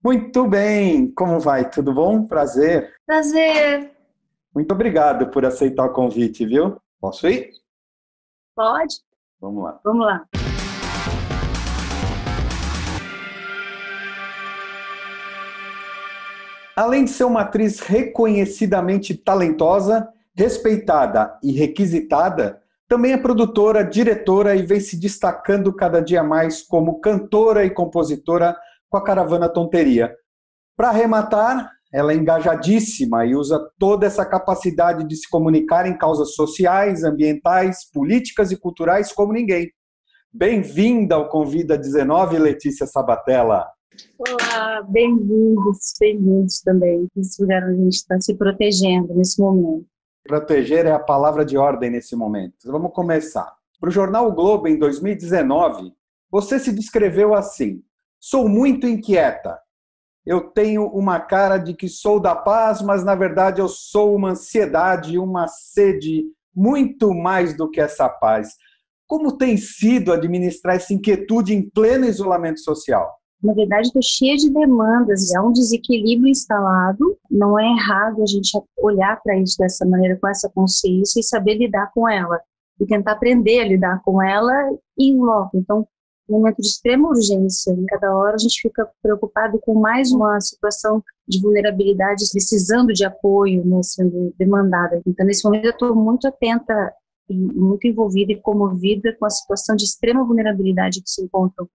Muito bem, como vai? Tudo bom? Prazer. Prazer. Muito obrigado por aceitar o convite, viu? Posso ir? Pode? Vamos lá. Vamos lá. Além de ser uma atriz reconhecidamente talentosa, respeitada e requisitada, também é produtora, diretora e vem se destacando cada dia mais como cantora e compositora com a Caravana Tonteria. Para arrematar, ela é engajadíssima e usa toda essa capacidade de se comunicar em causas sociais, ambientais, políticas e culturais como ninguém. Bem-vinda ao Convida 19, Letícia Sabatella. Olá, bem-vindos também. Esse lugar onde a gente está se protegendo nesse momento. Proteger é a palavra de ordem nesse momento. Vamos começar. Para o jornal o Globo, em 2019, você se descreveu assim: sou muito inquieta. Eu tenho uma cara de que sou da paz, mas na verdade eu sou uma ansiedade, uma sede muito mais do que essa paz. Como tem sido administrar essa inquietude em pleno isolamento social? Na verdade, estou cheia de demandas, é um desequilíbrio instalado. Não é errado a gente olhar para isso dessa maneira, com essa consciência e saber lidar com ela. E tentar aprender a lidar com ela em loco. Então, um momento de extrema urgência. Cada hora a gente fica preocupado com mais uma situação de vulnerabilidade, precisando de apoio, né, sendo demandada. Então, nesse momento, eu estou muito atenta e muito envolvida e comovida com a situação de extrema vulnerabilidade que se encontram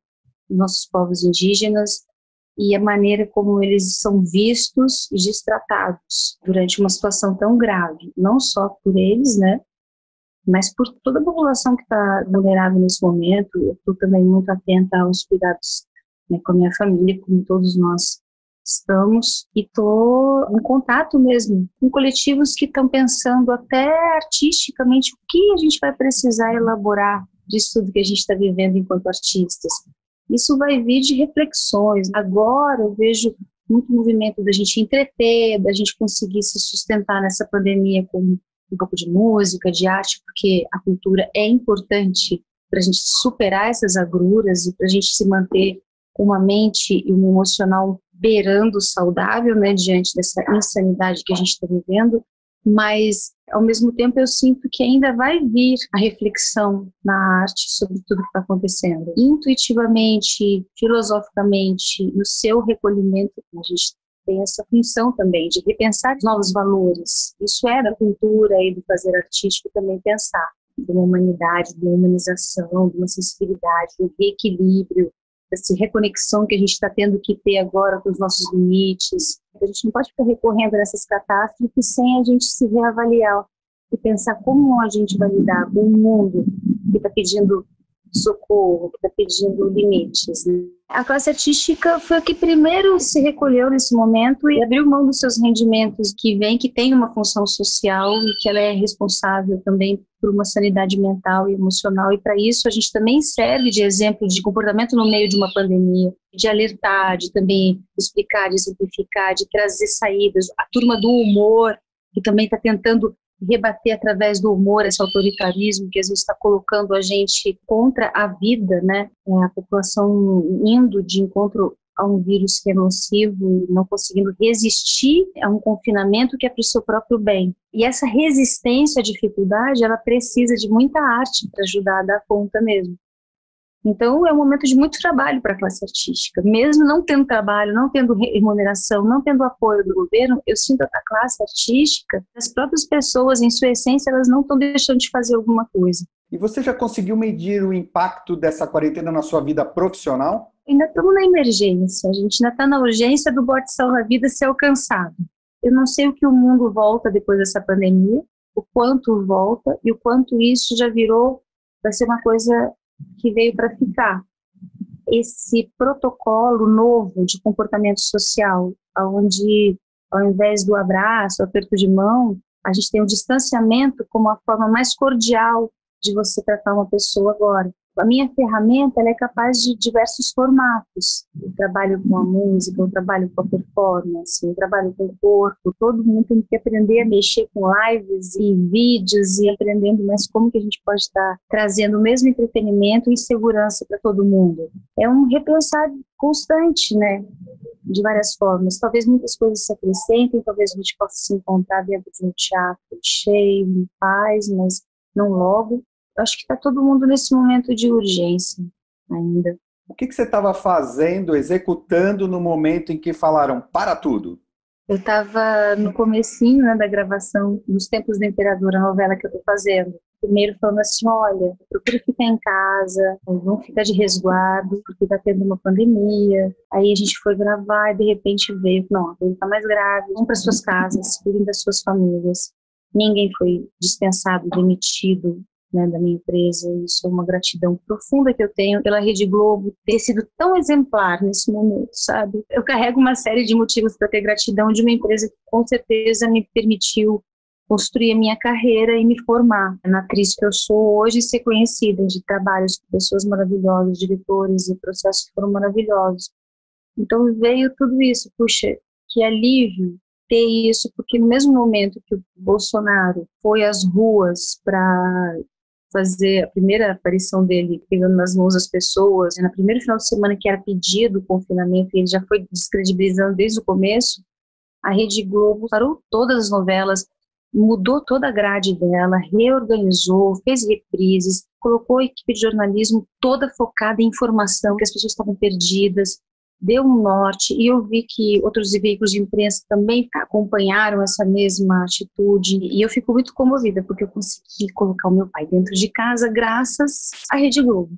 os nossos povos indígenas e a maneira como eles são vistos e destratados durante uma situação tão grave, não só por eles, né, mas por toda a população que está vulnerável nesse momento. Eu estou também muito atenta aos cuidados, né, com a minha família, como todos nós estamos, e estou em contato mesmo com coletivos que estão pensando até artisticamente o que a gente vai precisar elaborar disso tudo que a gente está vivendo enquanto artistas. Isso vai vir de reflexões. Agora eu vejo muito movimento da gente entreter, da gente conseguir se sustentar nessa pandemia com um pouco de música, de arte, porque a cultura é importante para a gente superar essas agruras e para a gente se manter com uma mente e um emocional beirando o saudável, né, diante dessa insanidade que a gente está vivendo. Mas, ao mesmo tempo, eu sinto que ainda vai vir a reflexão na arte sobre tudo que está acontecendo. Intuitivamente, filosoficamente, no seu recolhimento, a gente tem essa função também de repensar novos valores. Isso é da cultura e do fazer artístico também pensar de uma humanidade, de uma humanização, de uma sensibilidade, de um reequilíbrio, dessa reconexão que a gente está tendo que ter agora com os nossos limites. A gente não pode ficar recorrendo nessas catástrofes sem a gente se reavaliar e pensar como a gente vai lidar com um mundo que está pedindo socorro, que está pedindo limites, né? A classe artística foi a que primeiro se recolheu nesse momento e abriu mão dos seus rendimentos que tem uma função social e que ela é responsável também por uma sanidade mental e emocional, e para isso a gente também serve de exemplo de comportamento no meio de uma pandemia, de alertar, de também explicar, de simplificar, de trazer saídas. A turma do humor, que também está tentando rebater através do humor esse autoritarismo que às vezes está colocando a gente contra a vida, né? A população indo de encontro a um vírus que é nocivo e não conseguindo resistir a um confinamento que é para o seu próprio bem. E essa resistência à dificuldade, ela precisa de muita arte para ajudar a dar conta mesmo. Então, é um momento de muito trabalho para a classe artística. Mesmo não tendo trabalho, não tendo remuneração, não tendo apoio do governo, eu sinto a classe artística, as próprias pessoas, em sua essência, elas não estão deixando de fazer alguma coisa. E você já conseguiu medir o impacto dessa quarentena na sua vida profissional? Ainda estamos na emergência, a gente ainda está na urgência do bote salva-vida ser alcançado. Eu não sei o que o mundo volta depois dessa pandemia, o quanto volta e o quanto isso já virou, vai ser uma coisa que veio para ficar. Esse protocolo novo de comportamento social, onde ao invés do abraço, aperto de mão, a gente tem o distanciamento como a forma mais cordial de você tratar uma pessoa agora. A minha ferramenta, ela é capaz de diversos formatos. Eu trabalho com a música, eu trabalho com a performance, eu trabalho com o corpo. Todo mundo tem que aprender a mexer com lives e vídeos e aprendendo mais como que a gente pode estar trazendo o mesmo entretenimento e segurança para todo mundo. É um repensar constante, né? De várias formas. Talvez muitas coisas se acrescentem, talvez a gente possa se encontrar dentro de um teatro cheio, em paz, mas não logo. Eu acho que está todo mundo nesse momento de urgência ainda. O que você estava fazendo, executando no momento em que falaram para tudo? Eu estava no comecinho, né, da gravação dos Tempos do Imperador, a novela que eu estou fazendo. Primeiro falando assim, olha, procura ficar em casa, não fica de resguardo, porque está tendo uma pandemia. Aí a gente foi gravar e de repente veio, não, ele está mais grave, vão para suas casas, cuidem das suas famílias. Ninguém foi dispensado, demitido, né, da minha empresa. Isso é uma gratidão profunda que eu tenho pela Rede Globo ter sido tão exemplar nesse momento, sabe? Eu carrego uma série de motivos para ter gratidão de uma empresa que com certeza me permitiu construir a minha carreira e me formar na atriz que eu sou hoje e ser conhecida de trabalhos com pessoas maravilhosas, diretores e processos que foram maravilhosos. Então veio tudo isso, puxa, que alívio ter isso, porque no mesmo momento que o Bolsonaro foi às ruas para fazer a primeira aparição dele, pegando nas mãos as pessoas, no primeiro final de semana que era pedido o confinamento, e ele já foi descredibilizando desde o começo, a Rede Globo parou todas as novelas, mudou toda a grade dela, reorganizou, fez reprises, colocou a equipe de jornalismo toda focada em informação, que as pessoas estavam perdidas, deu um norte, e eu vi que outros veículos de imprensa também acompanharam essa mesma atitude, e eu fico muito comovida, porque eu consegui colocar o meu pai dentro de casa graças à Rede Globo.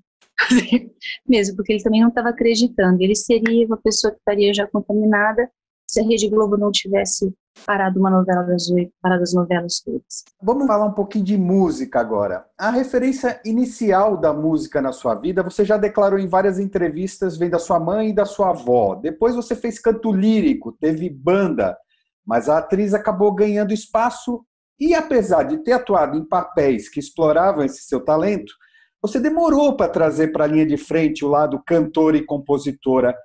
Mesmo, porque ele também não estava acreditando, ele seria uma pessoa que estaria já contaminada se a Rede Globo não tivesse parado uma novela das 8, parado as novelas todas. Vamos falar um pouquinho de música agora. A referência inicial da música na sua vida, você já declarou em várias entrevistas, vem da sua mãe e da sua avó. Depois você fez canto lírico, teve banda, mas a atriz acabou ganhando espaço e, apesar de ter atuado em papéis que exploravam esse seu talento, você demorou para trazer para a linha de frente o lado cantora e compositora.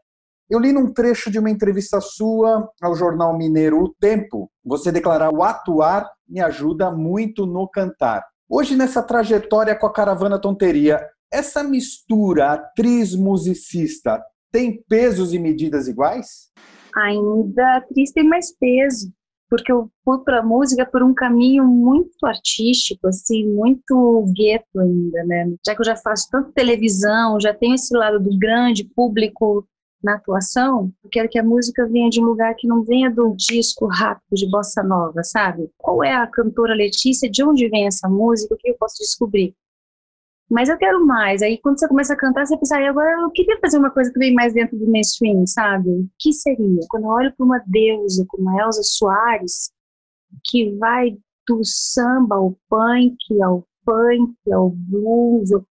Eu li num trecho de uma entrevista sua ao jornal mineiro O Tempo, você declarar: o atuar me ajuda muito no cantar. Hoje, nessa trajetória com a Caravana Tonteria, essa mistura atriz-musicista tem pesos e medidas iguais? Ainda a atriz tem mais peso, porque eu fui para a música por um caminho muito artístico, assim, muito gueto ainda, né? Já que eu já faço tanto televisão, já tenho esse lado do grande público na atuação, eu quero que a música venha de um lugar que não venha do disco rápido de bossa nova, sabe? Qual é a cantora Letícia, de onde vem essa música, o que eu posso descobrir? Mas eu quero mais. Aí quando você começa a cantar, você pensa, agora eu queria fazer uma coisa também mais dentro do mainstream, sabe? O que seria? Quando eu olho para uma deusa como a Elza Soares, que vai do samba ao punk, ao blues, eu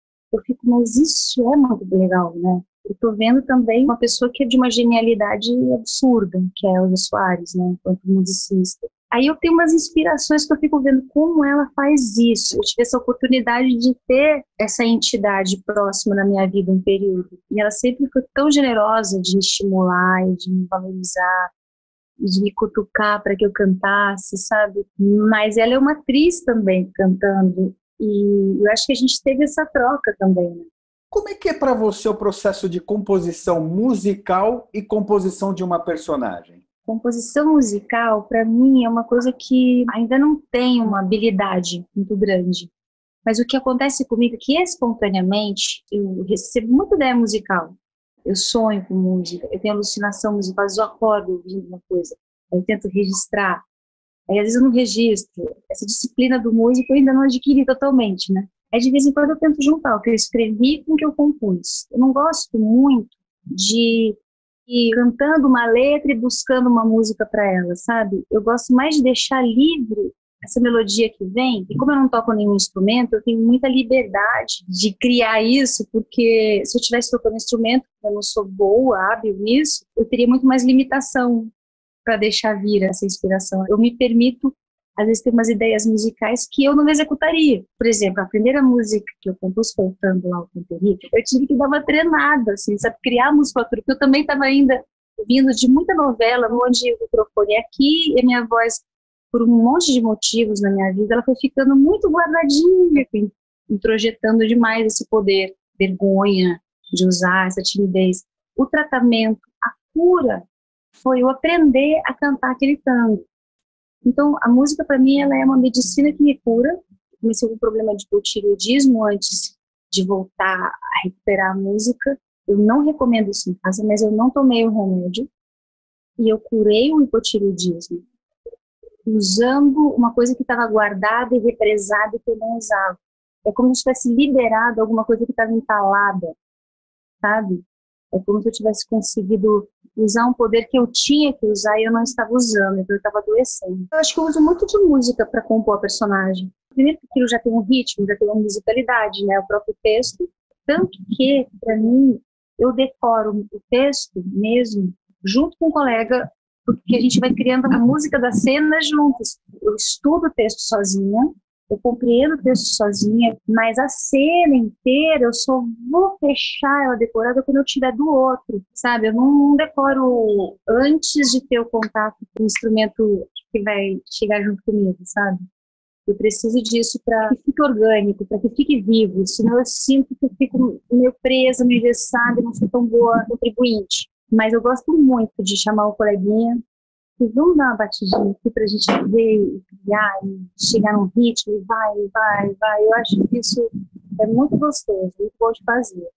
fico, mas isso é muito legal, né? Eu tô vendo também uma pessoa que é de uma genialidade absurda, que é a Elza Soares, né, enquanto musicista. Aí eu tenho umas inspirações que eu fico vendo como ela faz isso. Eu tive essa oportunidade de ter essa entidade próxima na minha vida um período. E ela sempre foi tão generosa de me estimular e de me valorizar e de me cutucar para que eu cantasse, sabe? Mas ela é uma atriz também cantando. E eu acho que a gente teve essa troca também, né? Como é que é para você o processo de composição musical e composição de uma personagem? Composição musical, para mim, é uma coisa que ainda não tem uma habilidade muito grande. Mas o que acontece comigo é que, espontaneamente, eu recebo muita ideia musical. Eu sonho com música, eu tenho alucinação musical, eu acordo ouvindo uma coisa, eu tento registrar. Aí, às vezes, eu não registro. Essa disciplina do músico eu ainda não adquiri totalmente, né? Aí, de vez em quando, eu tento juntar o que eu escrevi com o que eu compus. Eu não gosto muito de ir cantando uma letra e buscando uma música para ela, sabe? Eu gosto mais de deixar livre essa melodia que vem. E como eu não toco nenhum instrumento, eu tenho muita liberdade de criar isso, porque se eu estivesse tocando instrumento, eu não sou boa, hábil nisso, eu teria muito mais limitação para deixar vir essa inspiração. Eu me permito às vezes tem umas ideias musicais que eu não executaria. Por exemplo, a primeira música que eu compus, Voltando lá ao Canteria, eu tive que dar uma treinada, assim, sabe, criar musculatura, porque eu também estava ainda vindo de muita novela, onde o microfone é aqui e a minha voz, por um monte de motivos na minha vida, ela foi ficando muito guardadinha, introjetando demais esse poder, vergonha de usar essa timidez. O tratamento, a cura, foi eu aprender a cantar aquele tango. Então, a música, para mim, ela é uma medicina que me cura. Eu comecei com um problema de hipotireoidismo antes de voltar a recuperar a música. Eu não recomendo isso em casa, mas eu não tomei o remédio. E eu curei o hipotireoidismo usando uma coisa que estava guardada e represada e que eu não usava. É como se eu tivesse liberado alguma coisa que estava entalada, sabe? É como se eu tivesse conseguido usar um poder que eu tinha que usar e eu não estava usando, então eu estava adoecendo. Eu acho que eu uso muito de música para compor a personagem. Primeiro porque aquilo já tem um ritmo, já tem uma musicalidade, né? O próprio texto. Tanto que, para mim, eu decoro o texto mesmo junto com um colega, porque a gente vai criando a música da cena juntos. Eu estudo o texto sozinha, eu compreendo o texto sozinha, mas a cena inteira eu só vou fechar ela decorada quando eu tiver do outro, sabe? Eu não decoro antes de ter o contato com o instrumento que vai chegar junto comigo, sabe? Eu preciso disso para que fique orgânico, para que fique vivo, senão eu sinto que eu fico meio presa, meio engessada e não sou tão boa contribuinte. Mas eu gosto muito de chamar o coleguinha e vamos dar uma batidinha aqui pra gente ver e criar e chegar num ritmo e vai. Eu acho que isso é muito gostoso, muito bom de fazer.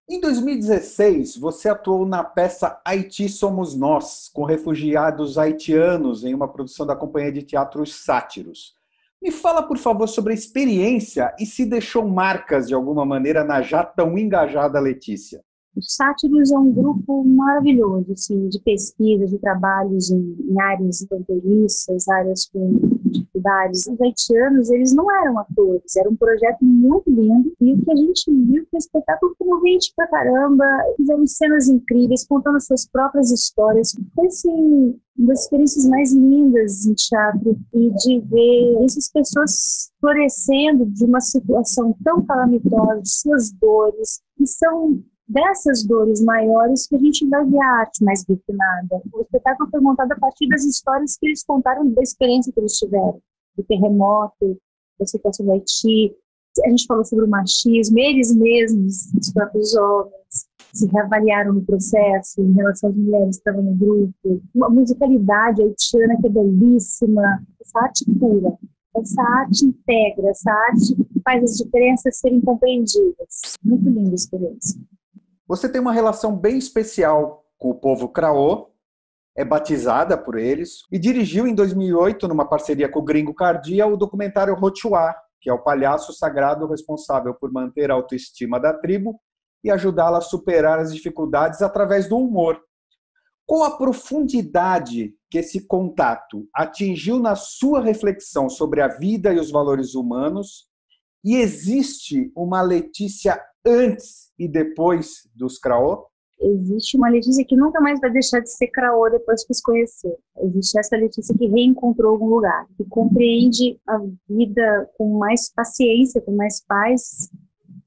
Em 2016, você atuou na peça Haiti Somos Nós, com refugiados haitianos em uma produção da Companhia de Teatro Os Sátiros. Me fala, por favor, sobre a experiência e se deixou marcas de alguma maneira na já tão engajada Letícia. Os Sátiros é um grupo maravilhoso, assim, de pesquisa, de trabalhos em áreas fronteiriças, áreas com dificuldades. Os haitianos, eles não eram atores, era um projeto muito lindo, e o que a gente viu foi um espetáculo comovente pra caramba, fizeram cenas incríveis, contando suas próprias histórias. Foi, assim, uma das experiências mais lindas em teatro, e de ver essas pessoas florescendo de uma situação tão calamitosa, de suas dores, que são dessas dores maiores que a gente vai ver a arte mais refinada. O espetáculo foi montado a partir das histórias que eles contaram da experiência que eles tiveram, do terremoto, da situação do Haiti. A gente falou sobre o machismo, eles mesmos, os próprios homens, se reavaliaram no processo em relação às mulheres que estavam no grupo. Uma musicalidade haitiana que é belíssima. Essa arte pura, essa arte integra, essa arte faz as diferenças serem compreendidas. Muito linda a experiência. Você tem uma relação bem especial com o povo Craô, é batizada por eles e dirigiu em 2008, numa parceria com o Gringo Cardia, o documentário Rotuá, que é o palhaço sagrado responsável por manter a autoestima da tribo e ajudá-la a superar as dificuldades através do humor. Qual a profundidade que esse contato atingiu na sua reflexão sobre a vida e os valores humanos? E existe uma Letícia antes e depois dos Craô? Existe uma Letícia que nunca mais vai deixar de ser Craô depois que os conhecer. Existe essa Letícia que reencontrou algum lugar, que compreende a vida com mais paciência, com mais paz,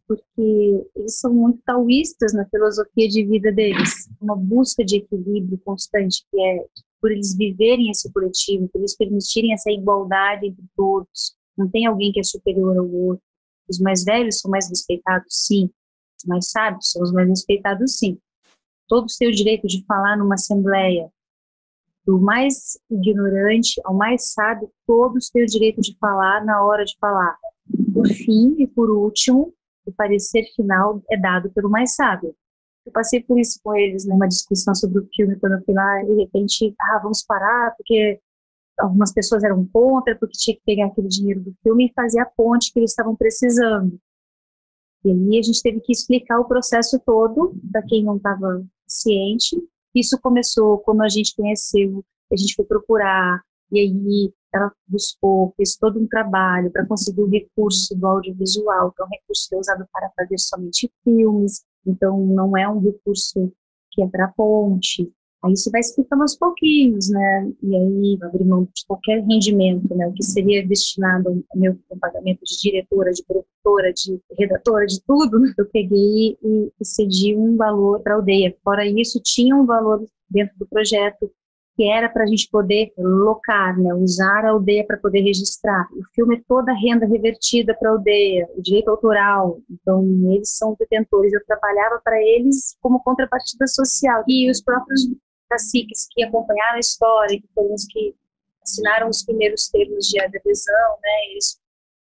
porque eles são muito taoístas na filosofia de vida deles. Uma busca de equilíbrio constante, que é por eles viverem esse coletivo, por eles permitirem essa igualdade entre todos. Não tem alguém que é superior ao outro. Os mais velhos são mais respeitados, sim. Os mais sábios são os mais respeitados, sim. Todos têm o direito de falar numa assembleia. Do mais ignorante ao mais sábio, todos têm o direito de falar na hora de falar. Por fim e por último, o parecer final é dado pelo mais sábio. Eu passei por isso com eles numa discussão sobre o filme, quando eu fui lá, e de repente, vamos parar, porque algumas pessoas eram contra, porque tinha que pegar aquele dinheiro do filme e fazer a ponte que eles estavam precisando. E aí a gente teve que explicar o processo todo para quem não estava ciente. Isso começou quando a gente conheceu, a gente foi procurar, e aí ela buscou, fez todo um trabalho para conseguir o recurso do audiovisual, que é um recurso que é usado para fazer somente filmes, então não é um recurso que é para ponte. Aí você vai explicando aos pouquinhos, né? E aí abrir mão de qualquer rendimento, né? O que seria destinado ao meu pagamento de diretora, de produtora, de redatora, de tudo, né? Eu peguei e cedi um valor para a aldeia. Fora isso, tinha um valor dentro do projeto que era para a gente poder locar, né? Usar a aldeia para poder registrar. O filme é toda a renda revertida para a aldeia, o direito autoral. Então, eles são detentores. Eu trabalhava para eles como contrapartida social. E os próprios caciques que acompanharam a história, que foram os que assinaram os primeiros termos de adesão, né? Eles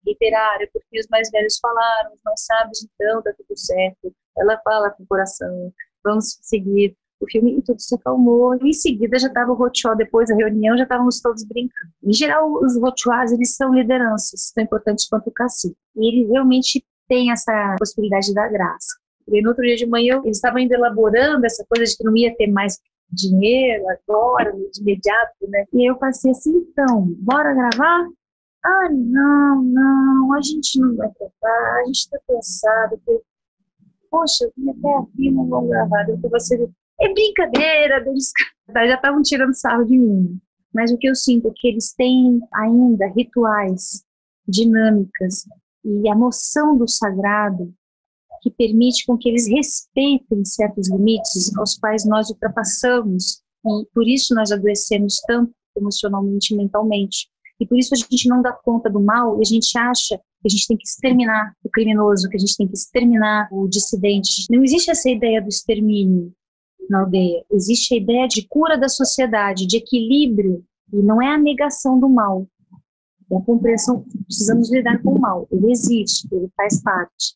reiteraram, porque os mais velhos falaram, os mais sábios, então, tá tudo certo. Ela fala com o coração, vamos seguir o filme, e tudo se acalmou. Em seguida já estava o roadshow, depois da reunião já estávamos todos brincando. Em geral, os roadshows, eles são lideranças, tão importantes quanto o cacique. E eles realmente têm essa possibilidade da graça. E no outro dia de manhã, eles estavam ainda elaborando essa coisa de que não ia ter mais dinheiro agora, de imediato, né? E eu passei assim, então, bora gravar? Ah, não, a gente não vai gravar, a gente está cansado, porque, poxa, eu vim até aqui e não vão gravar, depois você... É brincadeira deles, já estavam tirando sarro de mim. Mas o que eu sinto é que eles têm ainda rituais, dinâmicas e a noção do sagrado que permite com que eles respeitem certos limites aos quais nós ultrapassamos, e por isso nós adoecemos tanto emocionalmente e mentalmente. E por isso a gente não dá conta do mal e a gente acha que a gente tem que exterminar o criminoso, que a gente tem que exterminar o dissidente. Não existe essa ideia do extermínio na aldeia. Existe a ideia de cura da sociedade, de equilíbrio, e não é a negação do mal. É a compreensão que precisamos lidar com o mal. Ele existe, ele faz parte.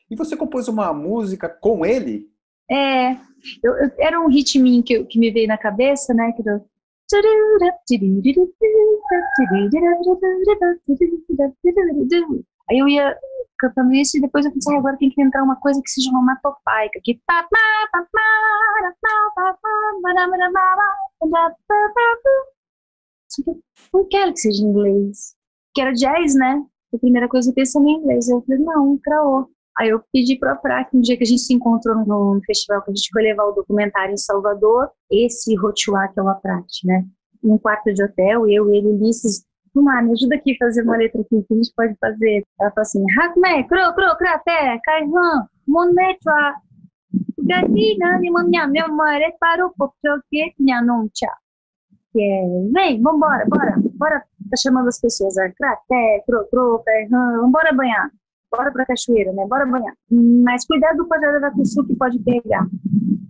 E você compôs uma música com ele? Era um ritminho que me veio na cabeça, né? Que era... Aí eu ia cantando isso e depois eu pensei, agora tem que entrar uma coisa que seja onomatopaica, que não quero que seja em inglês, que era jazz, né? A primeira coisa eu pensei em inglês, eu falei, não, craô. Aí eu pedi para a Prá, que um dia que a gente se encontrou no festival, que a gente foi levar o documentário em Salvador, esse Rotuá, que é o Aprate, né? Num quarto de hotel, eu, ele, Ulisses, me ajuda aqui a fazer uma letra aqui, que a gente pode fazer. Ela falou assim, Hakme, kro, krate, kaihan, monmetua, gatina, nimamnya, memore, parou, porque tinha não tchá. Que é, vem, vambora, bora, tá chamando as pessoas, krate, kro, kaihan, vambora banhar. Bora pra cachoeira, né? Bora banhar. Mas cuidado do pajé da Tussu que pode pegar.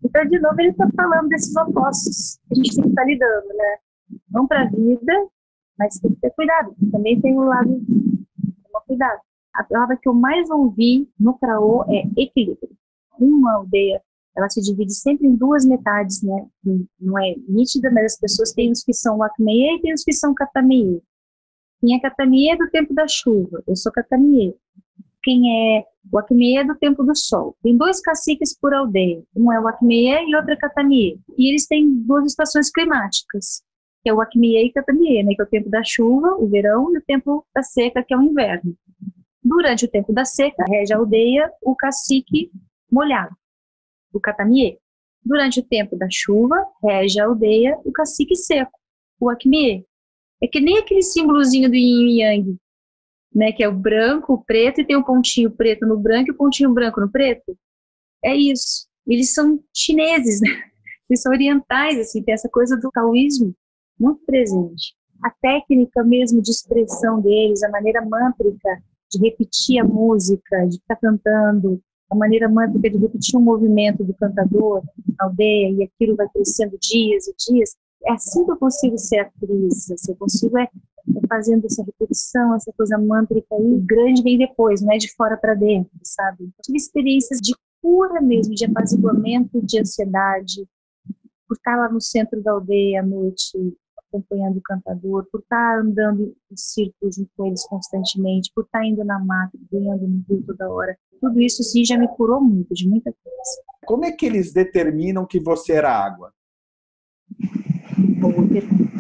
Então, de novo, ele está falando desses opostos que a gente tem que estar lidando, né? Vão pra vida, mas tem que ter cuidado. Também tem o lado tomar cuidado. A palavra que eu mais ouvi no Craô é equilíbrio. Uma aldeia, ela se divide sempre em duas metades, né? Não é nítida, mas as pessoas têm os que são Wakmeye e tem os que são Katamiê. Quem é Katamiê é do tempo da chuva. Eu sou Katamiê. Quem é o Acmeê do tempo do sol. Tem dois caciques por aldeia. Um é o Acmeê e outro é Catamiê. E eles têm duas estações climáticas, que é o Acmeê e Catamiê, né? Que é o tempo da chuva, o verão, e o tempo da seca, que é o inverno. Durante o tempo da seca, rege a aldeia o cacique molhado, o Catamiê. Durante o tempo da chuva, rege a aldeia o cacique seco, o Acmeê. É que nem aquele símbolozinho do Yin e Yang, né, que é o branco, o preto, e tem um pontinho preto no branco e o pontinho branco no preto. É isso. Eles são chineses, né? Eles são orientais, assim, tem essa coisa do taoísmo muito presente. A técnica mesmo de expressão deles, a maneira mântrica de repetir a música, de estar cantando, a maneira mântrica de repetir o movimento do cantador na aldeia, e aquilo vai crescendo dias e dias. É assim que eu consigo ser atriz, assim, eu consigo fazendo essa repetição, essa coisa mântrica aí, grande vem depois, não é de fora para dentro, sabe? Eu tive experiências de cura mesmo, de apaziguamento de ansiedade, por estar lá no centro da aldeia à noite, acompanhando o cantador, por estar andando em círculo junto com eles constantemente, por estar indo na mata, ganhando no rio toda hora. Tudo isso, sim, já me curou muito, de muita coisa. Como é que eles determinam que você era água? Boa pergunta.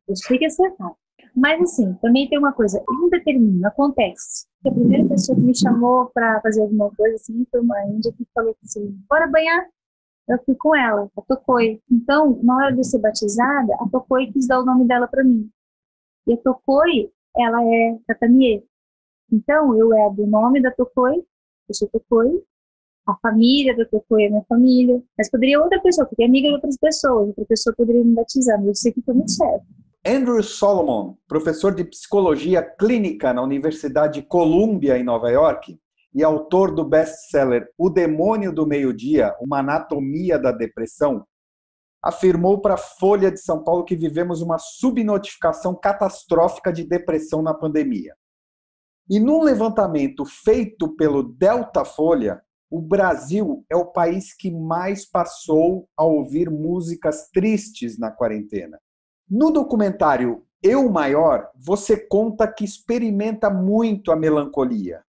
Eu sei que é acertar. Mas, assim, também tem uma coisa, ele não determina, acontece. A primeira pessoa que me chamou para fazer alguma coisa, assim, foi uma índia que falou assim, bora banhar. Eu fui com ela, a Tokoi. Então, na hora de eu ser batizada, a Tokoi quis dar o nome dela para mim. E a Tokoi, ela é Tatamie. Então, eu herdo o nome da Tokoi, eu sou Tokoi, a família da Tokoi é minha família, mas poderia outra pessoa, porque é amiga de outras pessoas, outra pessoa poderia me batizar, mas eu sei que foi muito certo. Andrew Solomon, professor de psicologia clínica na Universidade Columbia, em Nova York, e autor do best-seller O Demônio do Meio-Dia, Uma Anatomia da Depressão, afirmou para a Folha de São Paulo que vivemos uma subnotificação catastrófica de depressão na pandemia. E num levantamento feito pelo Datafolha, o Brasil é o país que mais passou a ouvir músicas tristes na quarentena. No documentário Eu Maior, você conta que experimenta muito a melancolia.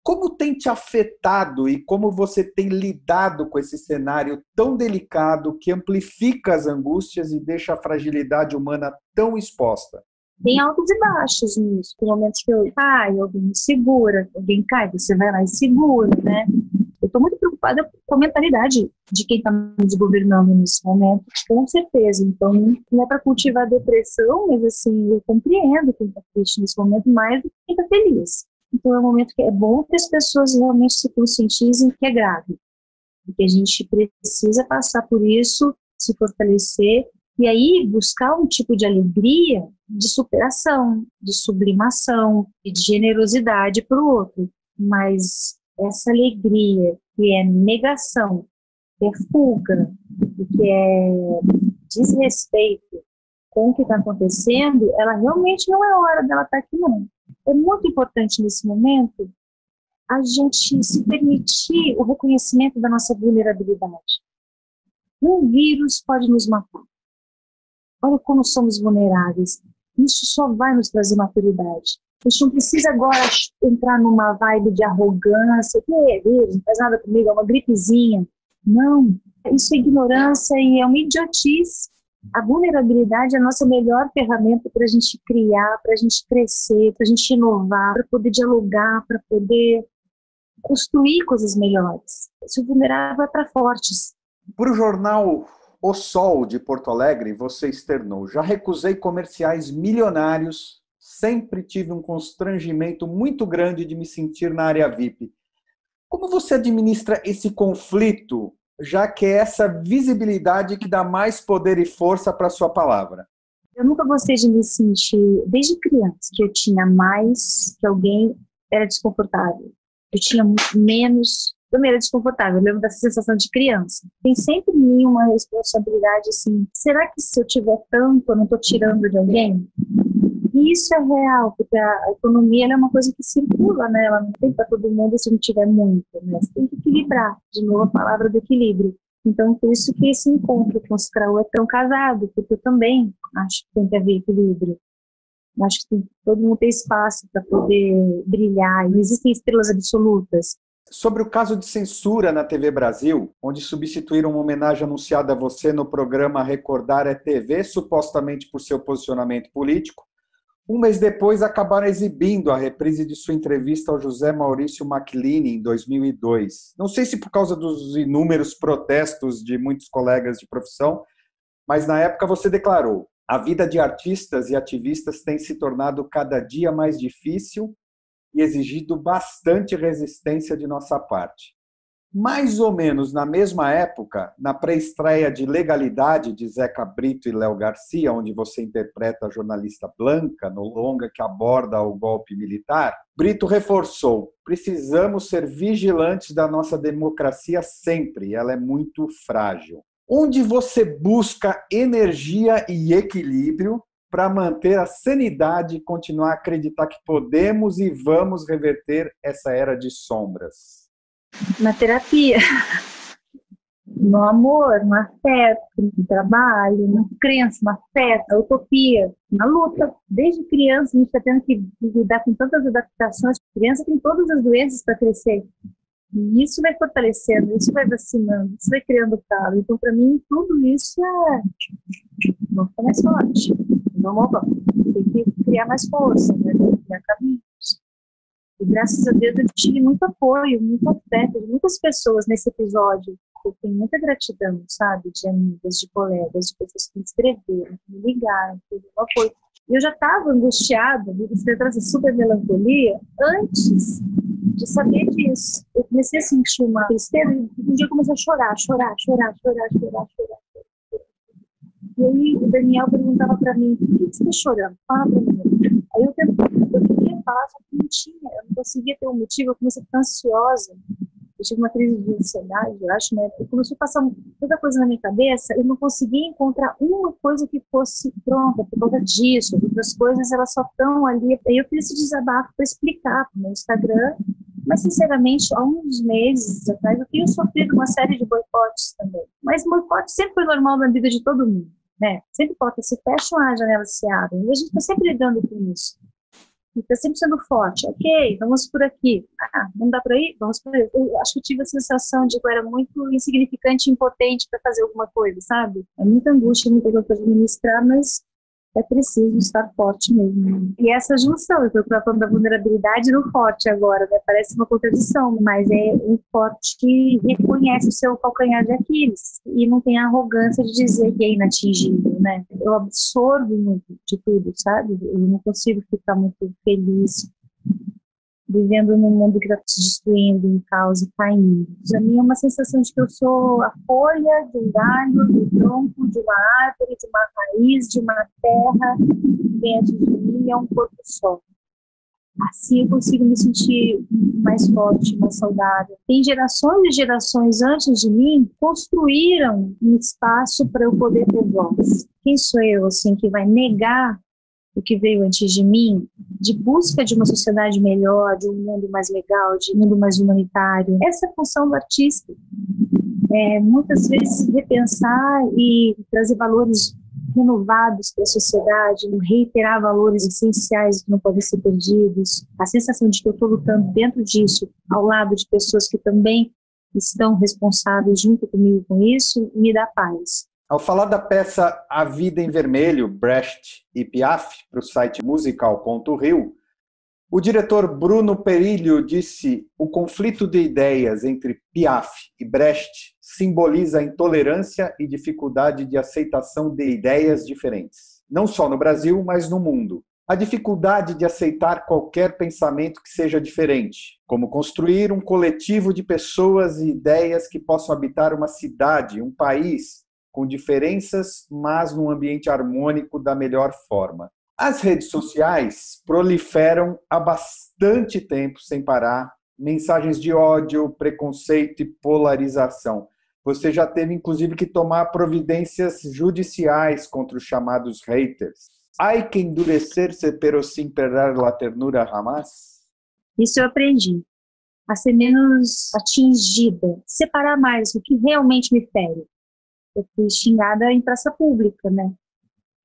Como tem te afetado e como você tem lidado com esse cenário tão delicado que amplifica as angústias e deixa a fragilidade humana tão exposta? Tem altos e baixos nisso. Tem momentos que eu caio, alguém me segura, alguém cai, você vai lá e segura, né? Eu estou muito preocupada com a mentalidade de quem está nos governando nesse momento, com certeza. Então, não é para cultivar a depressão, mas assim, eu compreendo quem está triste nesse momento mais do que quem está feliz. Então, é um momento que é bom que as pessoas realmente se conscientizem que é grave, e que a gente precisa passar por isso, se fortalecer, e aí buscar um tipo de alegria, de superação, de sublimação e de generosidade para o outro. Mas essa alegria que é negação, que é fuga, que é desrespeito com o que está acontecendo, ela realmente não é hora dela estar aqui, não. É muito importante nesse momento a gente se permitir o reconhecimento da nossa vulnerabilidade. Um vírus pode nos matar. Olha como somos vulneráveis. Isso só vai nos trazer maturidade. A gente não precisa agora entrar numa vibe de arrogância, que vírus, não faz nada comigo, é uma gripezinha. Não, isso é ignorância e é uma idiotice. A vulnerabilidade é a nossa melhor ferramenta para a gente criar, para a gente crescer, para a gente inovar, para poder dialogar, para poder construir coisas melhores. Se vulnerável é para fortes. Para o jornal O Sol de Porto Alegre, você externou: já recusei comerciais milionários, sempre tive um constrangimento muito grande de me sentir na área VIP. Como você administra esse conflito, já que é essa visibilidade que dá mais poder e força para a sua palavra? Eu nunca gostei de me sentir, desde criança, que eu tinha mais, que alguém era desconfortável. Eu tinha menos, também era desconfortável. Eu lembro dessa sensação de criança. Tem sempre em mim uma responsabilidade assim, será que se eu tiver tanto, eu não estou tirando de alguém? E isso é real, porque a economia ela é uma coisa que circula, né? Ela não tem para todo mundo se não tiver muito, né? Você tem que equilibrar, de novo a palavra do equilíbrio. Então, por isso que esse encontro com os Kraú é tão casado, porque eu também acho que tem que haver equilíbrio. Eu acho que todo mundo tem espaço para poder brilhar, não existem estrelas absolutas. Sobre o caso de censura na TV Brasil, onde substituíram uma homenagem anunciada a você no programa Recordar é TV, supostamente por seu posicionamento político, um mês depois acabaram exibindo a reprise de sua entrevista ao José Maurício Maclini em 2002. Não sei se por causa dos inúmeros protestos de muitos colegas de profissão, mas na época você declarou: a vida de artistas e ativistas tem se tornado cada dia mais difícil e exigido bastante resistência de nossa parte. Mais ou menos na mesma época, na pré-estreia de Legalidade, de Zeca Brito e Léo Garcia, onde você interpreta a jornalista Blanca, no longa que aborda o golpe militar, Brito reforçou: precisamos ser vigilantes da nossa democracia sempre, ela é muito frágil. Onde você busca energia e equilíbrio para manter a sanidade e continuar a acreditar que podemos e vamos reverter essa era de sombras? Na terapia, no amor, no afeto, no trabalho, na crença, na fé, na utopia, na luta. Desde criança a gente está tendo que lidar com tantas adaptações. A criança tem todas as doenças para crescer. E isso vai fortalecendo, isso vai vacinando, isso vai criando calo. Então, para mim, tudo isso vamos ficar mais forte. Tem que criar mais força, né? Tem que criar caminhos. E graças a Deus eu tive muito apoio, muito afeto de muitas pessoas nesse episódio. eu tenho muita gratidão, sabe, de amigas, de colegas, de pessoas que me escreveram, que me ligaram, que me apoio. E eu já estava angustiada, você traz super melancolia, antes de saber disso. Eu comecei a sentir uma tristeza e um dia eu comecei a chorar. E aí o Daniel perguntava para mim, por que você está chorando? Fala para mim. Aí eu queria falar, só que não tinha, eu não conseguia ter um motivo, eu comecei a ficar ansiosa. Eu tive uma crise de ansiedade, eu acho, né? Eu comecei a passar tanta coisa na minha cabeça, eu não conseguia encontrar uma coisa que fosse pronta por causa disso. Outras coisas, elas só estão ali. Aí eu fiz esse desabafo para explicar no meu Instagram, mas, sinceramente, há uns meses atrás, eu tenho sofrido uma série de boicotes também. Mas boicote sempre foi normal na vida de todo mundo, né? Sempre portas se fecham, a janela se abre. E a gente está sempre lidando com isso. Está sempre sendo forte. Ok, vamos por aqui. Ah, não dá para ir? Vamos por aí. Eu acho que eu tive a sensação de que eu era muito insignificante e impotente para fazer alguma coisa, sabe? É muita angústia, muita coisa para administrar, mas é preciso estar forte mesmo. E essa junção, eu estou falando da vulnerabilidade no forte agora, né? Parece uma contradição, mas é um forte que reconhece o seu calcanhar de Aquiles e não tem a arrogância de dizer que é inatingível, né? Eu absorvo muito de tudo, sabe? Eu não consigo ficar muito feliz vivendo num mundo que está se destruindo, em caos e caindo. Para mim é uma sensação de que eu sou a folha de um galho, do tronco, de uma árvore, de uma raiz, de uma terra, dentro de mim é um corpo só. Assim eu consigo me sentir mais forte, mais saudável. Tem gerações e gerações antes de mim construíram um espaço para eu poder ter voz. Quem sou eu, assim, que vai negar o que veio antes de mim, de busca de uma sociedade melhor, de um mundo mais legal, de um mundo mais humanitário? Essa é a função do artista. Muitas vezes repensar e trazer valores renovados para a sociedade, reiterar valores essenciais que não podem ser perdidos. A sensação de que eu estou lutando dentro disso, ao lado de pessoas que também estão responsáveis junto comigo com isso, me dá paz. Ao falar da peça A Vida em Vermelho, Brecht e Piaf, para o site musical.rio, o diretor Bruno Perillo disse: o conflito de ideias entre Piaf e Brecht simboliza a intolerância e dificuldade de aceitação de ideias diferentes, não só no Brasil, mas no mundo. A dificuldade de aceitar qualquer pensamento que seja diferente, como construir um coletivo de pessoas e ideias que possam habitar uma cidade, um país, com diferenças, mas num ambiente harmônico da melhor forma. As redes sociais proliferam há bastante tempo sem parar, mensagens de ódio, preconceito e polarização. Você já teve, inclusive, que tomar providências judiciais contra os chamados haters. Hay que endurecer-se, pero sin perder la ternura jamás? Isso eu aprendi. A ser menos atingida, separar mais o que realmente me fere. Eu fui xingada em praça pública, né?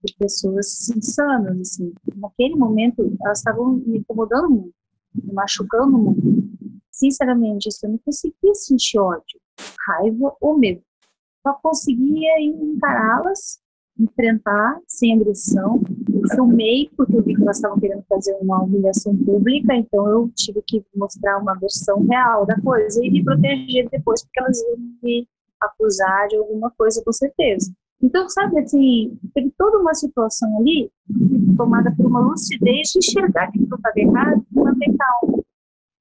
De pessoas insanas, assim. Naquele momento, elas estavam me incomodando muito, me machucando muito. Sinceramente, eu não conseguia sentir ódio, raiva ou medo. Só conseguia encará-las, enfrentar sem agressão. Eu filmei, porque eu vi que elas estavam querendo fazer uma humilhação pública, então eu tive que mostrar uma versão real da coisa e me proteger depois, porque elas iam me acusar de alguma coisa, com certeza. Então, sabe, assim, teve toda uma situação ali, tomada por uma lucidez de enxergar que aquilo estava errado e manter calma, de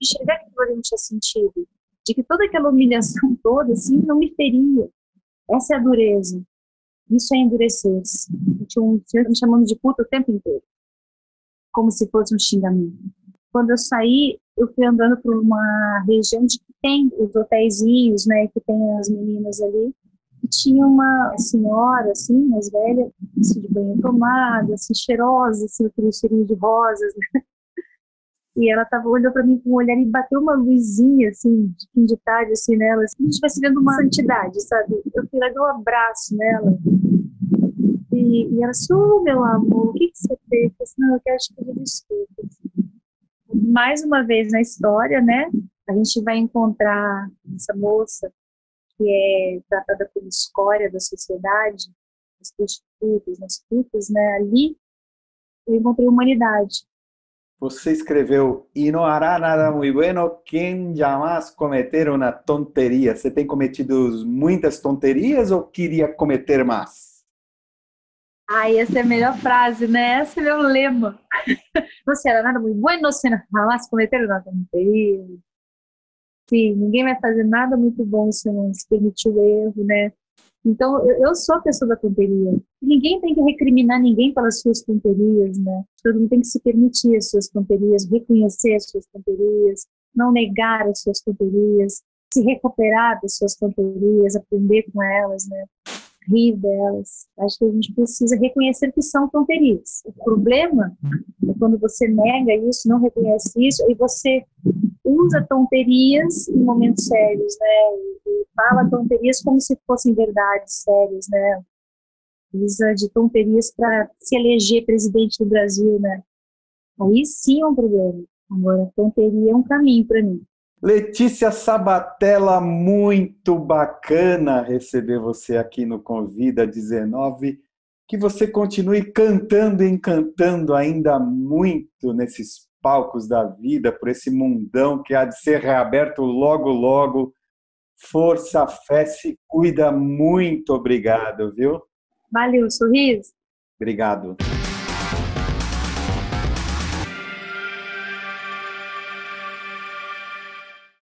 enxergar que aquilo ali não tinha sentido, de que toda aquela humilhação toda, assim, não me feria. Essa é a dureza. Isso é endurecer-se. Tinha um senhor me chamando de puta o tempo inteiro, como se fosse um xingamento. Quando eu saí, eu fui andando por uma região de que tem os hotéisinhos, né, que tem as meninas ali, e tinha uma senhora, assim, mais velha, assim, de banho tomado, assim, cheirosa, assim, aquele cheirinho de rosas, né? E ela olhou para mim com um olhar e bateu uma luzinha, assim, de fim de tarde, assim, nela, assim, como se estivesse vendo uma santidade, sabe? Eu fui lá e dei um abraço nela. E ela disse: "Oh, meu amor, o que você fez?" Eu disse: "Não, eu quero te pedir desculpas." Mais uma vez na história, né, a gente vai encontrar essa moça que é tratada como escória da sociedade, as prostitutas, nas putas, né, ali eu encontrei humanidade. Você escreveu "E não hará nada muy bueno quem jamais cometer uma tonteria". Você tem cometido muitas tonterias ou queria cometer mais? Ai, essa é a melhor frase, né? Esse é meu lema. Não será nada muito bueno, se não jamais cometer nada muito. Sim, ninguém vai fazer nada muito bom se não se permitir o erro, né? Então, eu sou a pessoa da tonteria. Ninguém tem que recriminar ninguém pelas suas tonterias, né? Todo mundo tem que se permitir as suas tonterias, reconhecer as suas tonterias, não negar as suas tonterias, se recuperar das suas tonterias, aprender com elas, né? Rir delas. Acho que a gente precisa reconhecer que são tonterias. O problema é quando você nega isso, não reconhece isso, e você usa tonterias em momentos sérios, né? E fala tonterias como se fossem verdades sérias, né? Usa de tonterias para se eleger presidente do Brasil, né? Aí sim é um problema. Agora, tonteria é um caminho para mim. Letícia Sabatella, muito bacana receber você aqui no Convida 19. Que você continue cantando e encantando ainda muito nesses palcos da vida, por esse mundão que há de ser reaberto logo, logo. Força, fé, se cuida. Muito obrigado, viu? Valeu, sorriso. Obrigado.